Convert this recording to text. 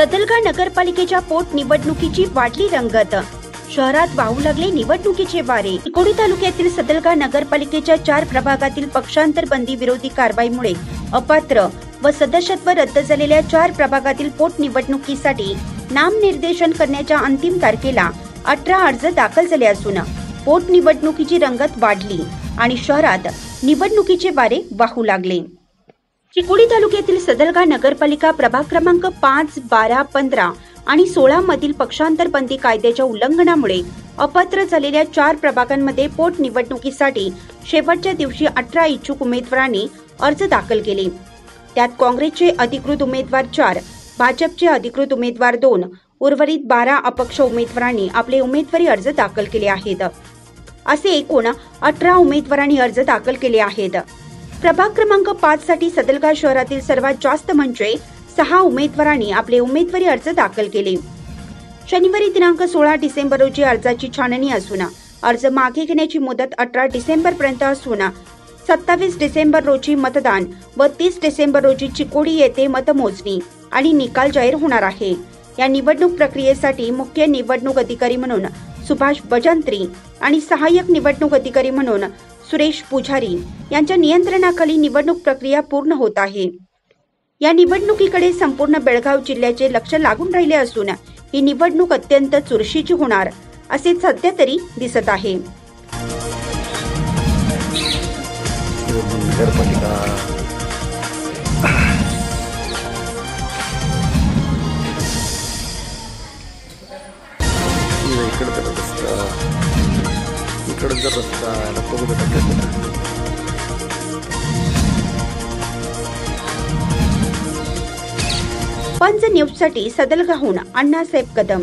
सदलगा नगरपालिकेच्या पोटनिवडणुकीची वाढली रंगत। शहरात वाहू लागले निवडणुकीचे वारे। चिकोडी तालुक्यातील सदलगा नगरपालिकेच्या 4 प्रभागातील पक्षांतर बंदी विरोधी कारवाईमुळे अपात्र व सदस्यत्व रद्द झालेल्या 4 प्रभागातील पोटनिवडणुकीसाठी नामनिर्देशन करण्याच्या अंतिम तारखेला 18 अर्ज दाखल झाले असून पोटनिवडणुकीची रंगत वाढली आणि शहरात निवडणुकीचे वारे वाहू लागले। चिकोडी तालुक्यातील सदलगा नगरपालिका प्रभाग क्रमांक 5, 12, 15 आणि 16 मधील पक्षांतर बंदी कायद्याच्या उल्लंघनामुळे अपात्र झालेल्या 4 प्रभागांमध्ये पोटनिवडणुकीसाठी शेवटच्या दिवशी 18 इच्छुक उमेदवारांनी अर्ज दाखल केले। त्यात काँग्रेसचे अधिकृत उमेदवार 4, भाजपचे अधिकृत उमेदवार 2, उर्वरित 12 अपक्ष उमेदवारांनी आपले उमेदवारी अर्ज दाखल केले आहेत। असे एकूण 18 उमेदवारांनी अर्ज दाखल केले आहेत। प्रभाग क्रमांक 5 साठी सदलगा शहरातील सर्वात जास्त म्हणजे 6 उमेदवारांनी आपले उमेदवारी अर्ज दाखल केले। शनिवारी दिनांक 16 डिसेंबर रोजी अर्जाची छाननी असून अर्ज मागे घेण्याची मुदत 18 डिसेंबर पर्यंत असून 27 डिसेंबर रोजी मतदान व 30 डिसेंबर रोजी चिकोडी येथे मतमोजणी आणि निकाल जाहीर होणार आहे। या निवडणूक प्रक्रियेसाठी मुख्य निवडणूक अधिकारी म्हणून सुभाष बजंत्री आणि सहाय्यक निवडणूक अधिकारी म्हणून सुरेश पुजारी यांच्या नियंत्रणाखाली निवडणूक प्रक्रिया पूर्ण होत आहे। या निवडणुकीकडे संपूर्ण बेळगाव जिल्ह्याचे लक्ष लागून राहिले असून ही निवडणूक अत्यंत चुरशीची होणार असे सध्या तरी दिसत आहे। पंच न्यूज साठी सदलगाहून अण्णासाहेब कदम।